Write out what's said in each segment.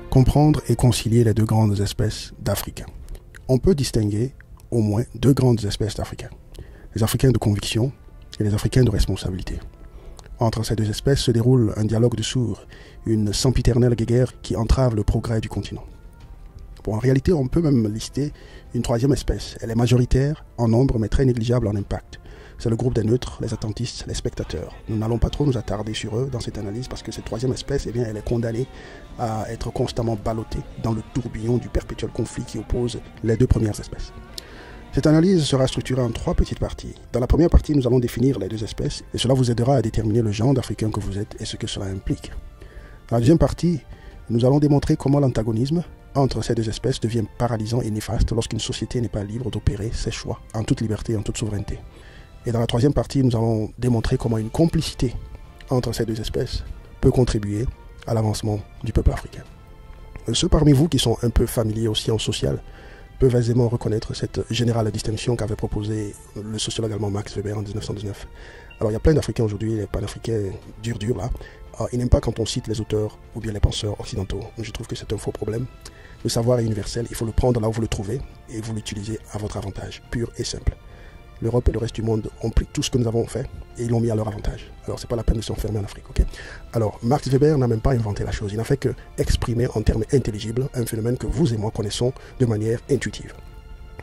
Comprendre et concilier les deux grandes espèces d'Africains. On peut distinguer au moins deux grandes espèces d'Africains. Les Africains de conviction et les Africains de responsabilité. Entre ces deux espèces se déroule un dialogue de sourds, une sempiternelle guéguerre qui entrave le progrès du continent. Bon, en réalité, on peut même lister une troisième espèce. Elle est majoritaire en nombre, mais très négligeable en impact. C'est le groupe des neutres, les attentistes, les spectateurs. Nous n'allons pas trop nous attarder sur eux dans cette analyse parce que cette troisième espèce, eh bien, elle est condamnée à être constamment ballottée dans le tourbillon du perpétuel conflit qui oppose les deux premières espèces. Cette analyse sera structurée en trois petites parties. Dans la première partie, nous allons définir les deux espèces et cela vous aidera à déterminer le genre d'Africain que vous êtes et ce que cela implique. Dans la deuxième partie, nous allons démontrer comment l'antagonisme entre ces deux espèces devient paralysant et néfaste lorsqu'une société n'est pas libre d'opérer ses choix en toute liberté et en toute souveraineté. Et dans la troisième partie, nous allons démontrer comment une complicité entre ces deux espèces peut contribuer à l'avancement du peuple africain. Ceux parmi vous qui sont un peu familiers aux sciences sociales peuvent aisément reconnaître cette générale distinction qu'avait proposée le sociologue allemand Max Weber en 1919. Alors il y a plein d'Africains aujourd'hui, les panafricains durs là. Ils n'aiment pas quand on cite les auteurs ou bien les penseurs occidentaux. Je trouve que c'est un faux problème. Le savoir est universel, il faut le prendre là où vous le trouvez et vous l'utilisez à votre avantage, pur et simple. L'Europe et le reste du monde ont pris tout ce que nous avons fait et ils l'ont mis à leur avantage. Alors c'est pas la peine de s'enfermer en Afrique, ok? Alors Max Weber n'a même pas inventé la chose, il n'a fait que exprimer en termes intelligibles un phénomène que vous et moi connaissons de manière intuitive.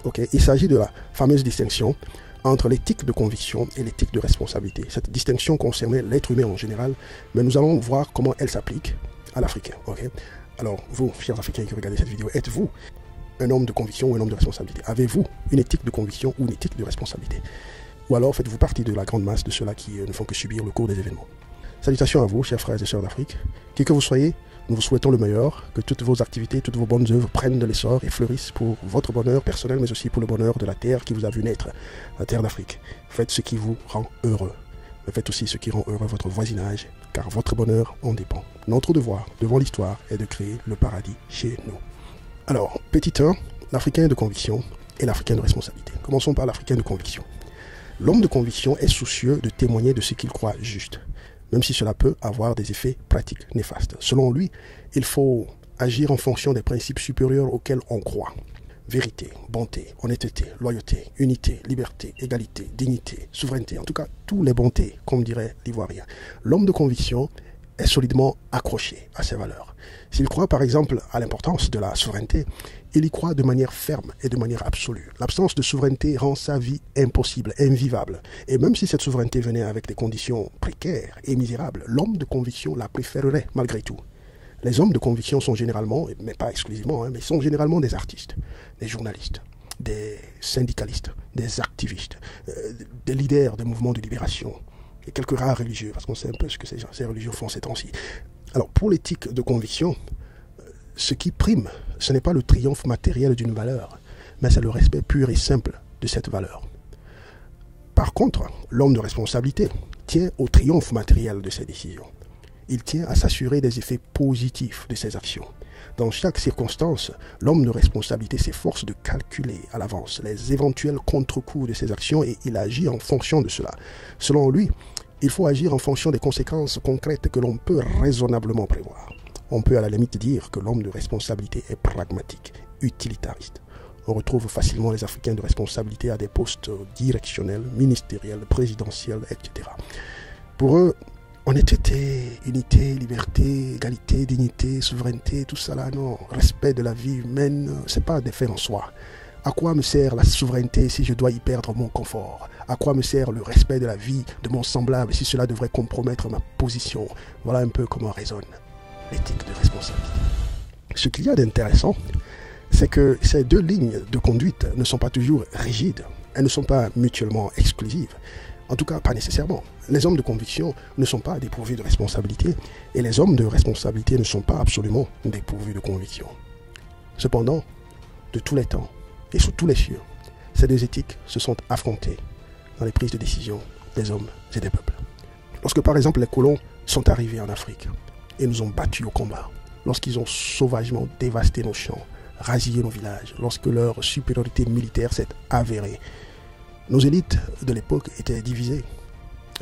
Ok? Il s'agit de la fameuse distinction entre l'éthique de conviction et l'éthique de responsabilité. Cette distinction concernait l'être humain en général, mais nous allons voir comment elle s'applique à l'Africain, ok? Alors vous, chers Africains qui regardez cette vidéo, êtes-vous un homme de conviction ou un homme de responsabilité? Avez-vous une éthique de conviction ou une éthique de responsabilité? Ou alors faites-vous partie de la grande masse de ceux-là qui ne font que subir le cours des événements? Salutations à vous, chers frères et sœurs d'Afrique. Qui que vous soyez, nous vous souhaitons le meilleur, que toutes vos activités, toutes vos bonnes œuvres prennent de l'essor et fleurissent pour votre bonheur personnel, mais aussi pour le bonheur de la terre qui vous a vu naître, la terre d'Afrique. Faites ce qui vous rend heureux. Mais faites aussi ce qui rend heureux votre voisinage, car votre bonheur en dépend. Notre devoir, devant l'histoire, est de créer le paradis chez nous. Alors, petit 1, l'Africain de conviction et l'Africain de responsabilité. Commençons par l'Africain de conviction. L'homme de conviction est soucieux de témoigner de ce qu'il croit juste, même si cela peut avoir des effets pratiques néfastes. Selon lui, il faut agir en fonction des principes supérieurs auxquels on croit. Vérité, bonté, honnêteté, loyauté, unité, liberté, égalité, dignité, souveraineté, en tout cas, tous les bontés, comme dirait l'Ivoirien. L'homme de conviction est solidement accroché à ces valeurs. S'il croit par exemple à l'importance de la souveraineté, il y croit de manière ferme et de manière absolue. L'absence de souveraineté rend sa vie impossible, invivable. Et même si cette souveraineté venait avec des conditions précaires et misérables, l'homme de conviction la préférerait malgré tout. Les hommes de conviction sont généralement, mais pas exclusivement, mais sont généralement des artistes, des journalistes, des syndicalistes, des activistes, des leaders des mouvements de libération, et quelques rares religieux, parce qu'on sait un peu ce que ces religieux font ces temps-ci. Alors, pour l'éthique de conviction, ce qui prime, ce n'est pas le triomphe matériel d'une valeur, mais c'est le respect pur et simple de cette valeur. Par contre, l'homme de responsabilité tient au triomphe matériel de ses décisions. Il tient à s'assurer des effets positifs de ses actions. Dans chaque circonstance, l'homme de responsabilité s'efforce de calculer à l'avance les éventuels contre-coups de ses actions et il agit en fonction de cela. Selon lui, il faut agir en fonction des conséquences concrètes que l'on peut raisonnablement prévoir. On peut à la limite dire que l'homme de responsabilité est pragmatique, utilitariste. On retrouve facilement les Africains de responsabilité à des postes directionnels, ministériels, présidentiels, etc. Pour eux, honnêteté, unité, liberté, égalité, dignité, souveraineté, tout ça là, non. Respect de la vie humaine, c'est pas des faits en soi. À quoi me sert la souveraineté si je dois y perdre mon confort? À quoi me sert le respect de la vie de mon semblable si cela devrait compromettre ma position? Voilà un peu comment résonne l'éthique de responsabilité. Ce qu'il y a d'intéressant, c'est que ces deux lignes de conduite ne sont pas toujours rigides. Elles ne sont pas mutuellement exclusives. En tout cas, pas nécessairement. Les hommes de conviction ne sont pas dépourvus de responsabilité et les hommes de responsabilité ne sont pas absolument dépourvus de conviction. Cependant, de tous les temps et sous tous les cieux, ces deux éthiques se sont affrontées dans les prises de décision des hommes et des peuples. Lorsque par exemple les colons sont arrivés en Afrique et nous ont battus au combat, lorsqu'ils ont sauvagement dévasté nos champs, rasillé nos villages, lorsque leur supériorité militaire s'est avérée, nos élites de l'époque étaient divisées.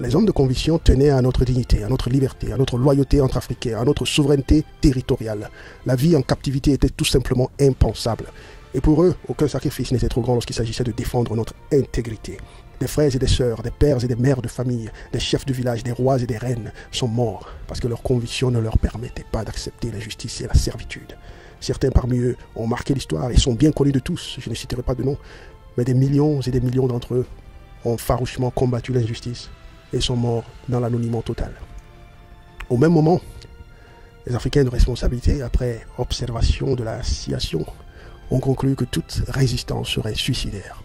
Les hommes de conviction tenaient à notre dignité, à notre liberté, à notre loyauté entre Africains, à notre souveraineté territoriale. La vie en captivité était tout simplement impensable. Et pour eux, aucun sacrifice n'était trop grand lorsqu'il s'agissait de défendre notre intégrité. Des frères et des sœurs, des pères et des mères de famille, des chefs de village, des rois et des reines sont morts parce que leurs convictions ne leur permettaient pas d'accepter l'injustice et la servitude. Certains parmi eux ont marqué l'histoire et sont bien connus de tous, je ne citerai pas de nom, mais des millions et des millions d'entre eux ont farouchement combattu l'injustice et sont morts dans l'anonymat total. Au même moment, les Africains de responsabilité, après observation de la situation, ont conclu que toute résistance serait suicidaire.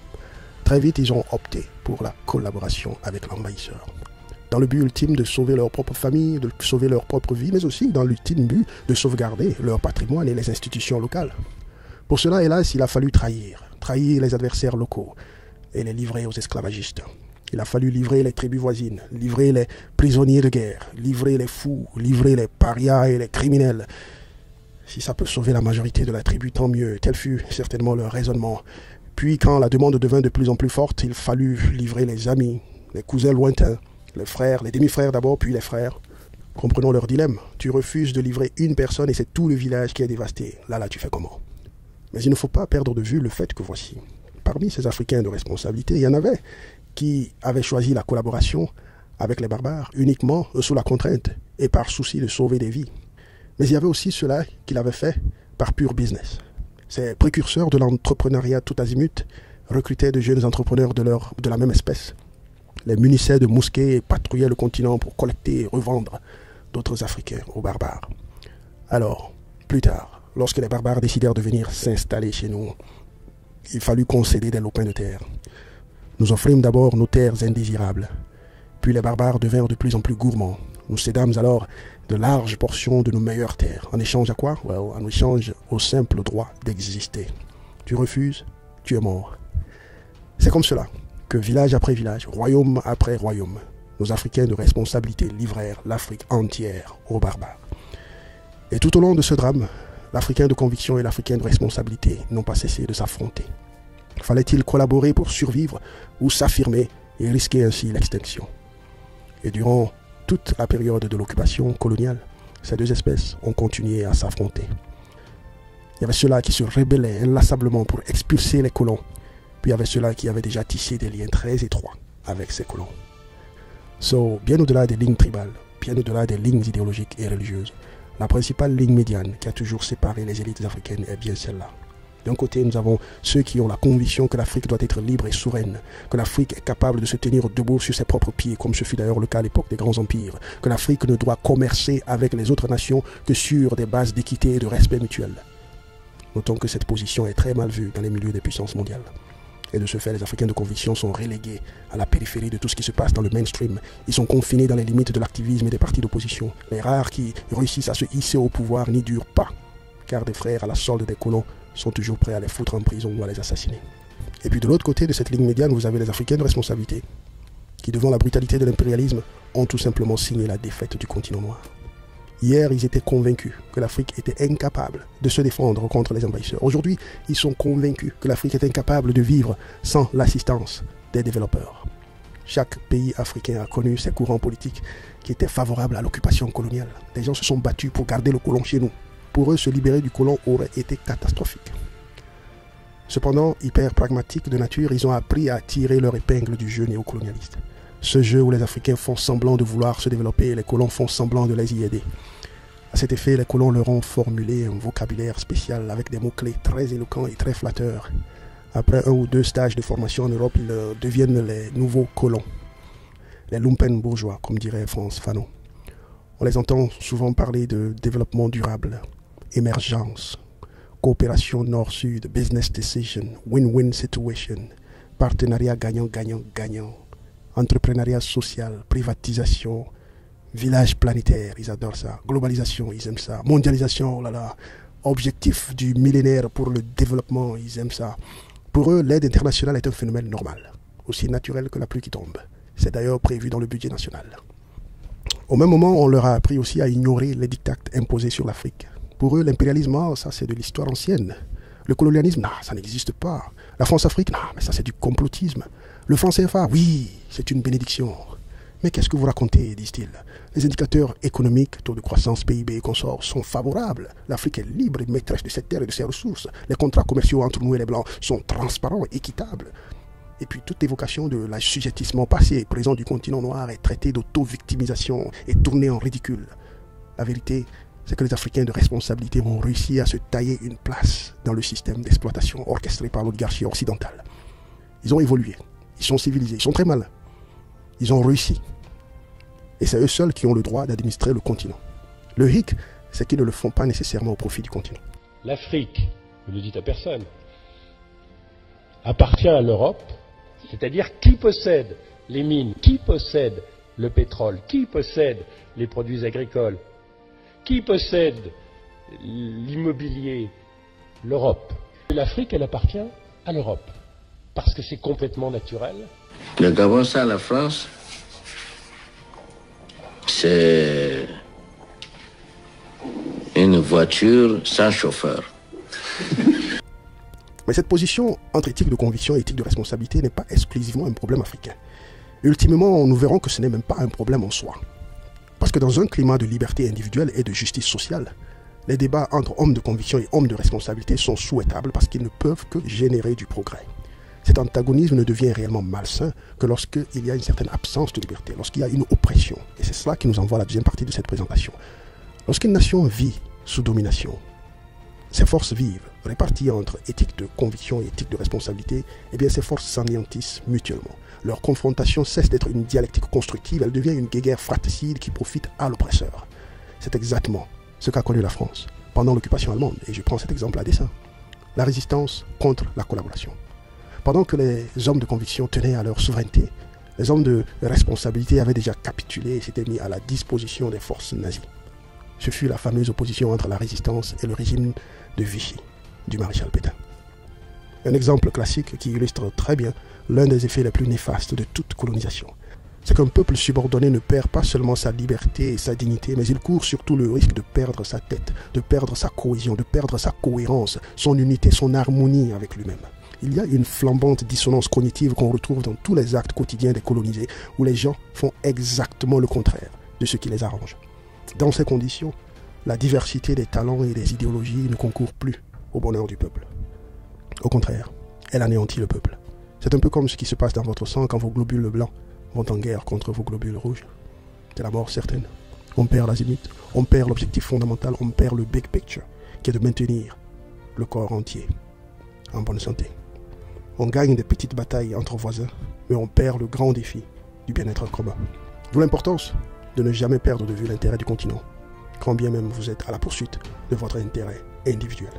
Très vite, ils ont opté pour la collaboration avec l'envahisseur, dans le but ultime de sauver leur propre famille, de sauver leur propre vie, mais aussi dans l'ultime but de sauvegarder leur patrimoine et les institutions locales. Pour cela, hélas, il a fallu trahir les adversaires locaux et les livrer aux esclavagistes. Il a fallu livrer les tribus voisines, livrer les prisonniers de guerre, livrer les fous, livrer les parias et les criminels. Si ça peut sauver la majorité de la tribu, tant mieux. Tel fut certainement leur raisonnement. Puis, quand la demande devint de plus en plus forte, il fallut livrer les amis, les cousins lointains, les frères, les demi-frères d'abord, puis les frères. Comprenons leur dilemme. Tu refuses de livrer une personne et c'est tout le village qui est dévasté. Là, tu fais comment? Mais il ne faut pas perdre de vue le fait que voici, parmi ces Africains de responsabilité, il y en avait qui avaient choisi la collaboration avec les barbares uniquement sous la contrainte et par souci de sauver des vies. Mais il y avait aussi ceux-là qui l'avaient fait par pur business. Ces précurseurs de l'entrepreneuriat tout azimut recrutaient de jeunes entrepreneurs de la même espèce, les munissaient de mousquets et patrouillaient le continent pour collecter et revendre d'autres Africains aux barbares. Alors, plus tard, lorsque les barbares décidèrent de venir s'installer chez nous, il fallut concéder des lopins de terre. Nous offrîmes d'abord nos terres indésirables, puis les barbares devinrent de plus en plus gourmands. Nous cédâmes alors de larges portions de nos meilleures terres. En échange à quoi? En échange au simple droit d'exister. Tu refuses, tu es mort. C'est comme cela que village après village, royaume après royaume, nos Africains de responsabilité livrèrent l'Afrique entière aux barbares. Et tout au long de ce drame, l'Africain de conviction et l'Africain de responsabilité n'ont pas cessé de s'affronter. Fallait-il collaborer pour survivre ou s'affirmer et risquer ainsi l'extinction? Et durant toute la période de l'occupation coloniale, ces deux espèces ont continué à s'affronter. Il y avait ceux-là qui se rebellaient inlassablement pour expulser les colons, puis il y avait ceux-là qui avaient déjà tissé des liens très étroits avec ces colons. Bien au-delà des lignes tribales, bien au-delà des lignes idéologiques et religieuses, la principale ligne médiane qui a toujours séparé les élites africaines est bien celle-là. D'un côté, nous avons ceux qui ont la conviction que l'Afrique doit être libre et souveraine, que l'Afrique est capable de se tenir debout sur ses propres pieds, comme ce fut d'ailleurs le cas à l'époque des grands empires, que l'Afrique ne doit commercer avec les autres nations que sur des bases d'équité et de respect mutuel. Notons que cette position est très mal vue dans les milieux des puissances mondiales. Et de ce fait, les Africains de conviction sont relégués à la périphérie de tout ce qui se passe dans le mainstream. Ils sont confinés dans les limites de l'activisme et des partis d'opposition. Les rares qui réussissent à se hisser au pouvoir n'y durent pas, car des frères à la solde des colons sont toujours prêts à les foutre en prison ou à les assassiner. Et puis de l'autre côté de cette ligne médiane, vous avez les Africains de responsabilité, qui devant la brutalité de l'impérialisme, ont tout simplement signé la défaite du continent noir. Hier, ils étaient convaincus que l'Afrique était incapable de se défendre contre les envahisseurs. Aujourd'hui, ils sont convaincus que l'Afrique est incapable de vivre sans l'assistance des développeurs. Chaque pays africain a connu ses courants politiques qui étaient favorables à l'occupation coloniale. Les gens se sont battus pour garder le colon chez nous. Pour eux, se libérer du colon aurait été catastrophique. Cependant, hyper pragmatiques de nature, ils ont appris à tirer leur épingle du jeu néocolonialiste. Ce jeu où les Africains font semblant de vouloir se développer et les colons font semblant de les y aider. À cet effet, les colons leur ont formulé un vocabulaire spécial avec des mots-clés très éloquents et très flatteurs. Après 1 ou 2 stages de formation en Europe, ils deviennent les nouveaux colons. Les lumpen bourgeois, comme dirait France Fanon. On les entend souvent parler de développement durable, émergence, coopération nord-sud, business decision, win-win situation, partenariat gagnant-gagnant-gagnant, entrepreneuriat social, privatisation, village planétaire, ils adorent ça, globalisation, ils aiment ça, mondialisation, oh là là, objectif du millénaire pour le développement, ils aiment ça. Pour eux, l'aide internationale est un phénomène normal, aussi naturel que la pluie qui tombe. C'est d'ailleurs prévu dans le budget national. Au même moment, on leur a appris aussi à ignorer les diktats imposés sur l'Afrique. Pour eux, l'impérialisme, ça c'est de l'histoire ancienne. Le colonialisme, non, ça n'existe pas. La France-Afrique, non, mais ça c'est du complotisme. Le franc CFA, oui, c'est une bénédiction. Mais qu'est-ce que vous racontez, disent-ils? Les indicateurs économiques, taux de croissance, PIB et consorts sont favorables. L'Afrique est libre et maîtresse de cette terre et de ses ressources. Les contrats commerciaux entre nous et les Blancs sont transparents et équitables. Et puis toute évocation de l'assujettissement passé et présent du continent noir est traitée d'auto-victimisation et tournée en ridicule. La vérité, c'est que les Africains de responsabilité ont réussi à se tailler une place dans le système d'exploitation orchestré par l'oligarchie occidentale. Ils ont évolué, ils sont civilisés, ils sont très malins. Ils ont réussi. Et c'est eux seuls qui ont le droit d'administrer le continent. Le hic, c'est qu'ils ne le font pas nécessairement au profit du continent. L'Afrique, vous ne le dites à personne, appartient à l'Europe, c'est-à-dire qui possède les mines, qui possède le pétrole, qui possède les produits agricoles, qui possède l'immobilier, l'Europe. L'Afrique, elle appartient à l'Europe, parce que c'est complètement naturel. Le Gabon sans la France, c'est une voiture sans chauffeur. Mais cette position entre éthique de conviction et éthique de responsabilité n'est pas exclusivement un problème africain. Ultimement, nous verrons que ce n'est même pas un problème en soi. Parce que dans un climat de liberté individuelle et de justice sociale, les débats entre hommes de conviction et hommes de responsabilité sont souhaitables parce qu'ils ne peuvent que générer du progrès. Cet antagonisme ne devient réellement malsain que lorsqu'il y a une certaine absence de liberté, lorsqu'il y a une oppression. Et c'est cela qui nous envoie à la deuxième partie de cette présentation. Lorsqu'une nation vit sous domination, ces forces vives, réparties entre éthique de conviction et éthique de responsabilité, eh bien ces forces s'anéantissent mutuellement. Leur confrontation cesse d'être une dialectique constructive, elle devient une guerre fratricide qui profite à l'oppresseur. C'est exactement ce qu'a connu la France pendant l'occupation allemande, et je prends cet exemple à dessein. La résistance contre la collaboration. Pendant que les hommes de conviction tenaient à leur souveraineté, les hommes de responsabilité avaient déjà capitulé et s'étaient mis à la disposition des forces nazies. Ce fut la fameuse opposition entre la résistance et le régime de Vichy, du maréchal Pétain. Un exemple classique qui illustre très bien l'un des effets les plus néfastes de toute colonisation. C'est qu'un peuple subordonné ne perd pas seulement sa liberté et sa dignité, mais il court surtout le risque de perdre sa tête, de perdre sa cohésion, de perdre sa cohérence, son unité, son harmonie avec lui-même. Il y a une flambante dissonance cognitive qu'on retrouve dans tous les actes quotidiens des colonisés, où les gens font exactement le contraire de ce qui les arrange. Dans ces conditions, la diversité des talents et des idéologies ne concourt plus au bonheur du peuple. Au contraire, elle anéantit le peuple. C'est un peu comme ce qui se passe dans votre sang quand vos globules blancs vont en guerre contre vos globules rouges. C'est la mort certaine. On perd l'azimut, on perd l'objectif fondamental, on perd le big picture, qui est de maintenir le corps entier en bonne santé. On gagne des petites batailles entre voisins, mais on perd le grand défi du bien-être commun. D'où l'importance de ne jamais perdre de vue l'intérêt du continent, quand bien même vous êtes à la poursuite de votre intérêt individuel.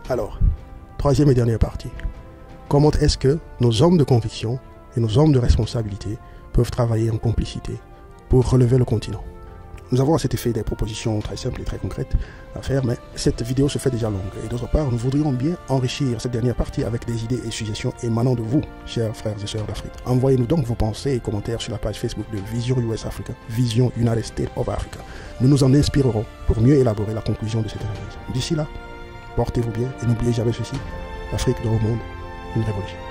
Alors, troisième et dernière partie. Comment est-ce que nos hommes de conviction et nos hommes de responsabilité peuvent travailler en complicité pour relever le continent? Nous avons à cet effet des propositions très simples et très concrètes à faire, mais cette vidéo se fait déjà longue. Et d'autre part, nous voudrions bien enrichir cette dernière partie avec des idées et suggestions émanant de vous, chers frères et sœurs d'Afrique. Envoyez-nous donc vos pensées et commentaires sur la page Facebook de Vision US Africa, Vision United States of Africa. Nous nous en inspirerons pour mieux élaborer la conclusion de cette analyse. D'ici là, portez-vous bien et n'oubliez jamais ceci, l'Afrique doit au monde une révolution.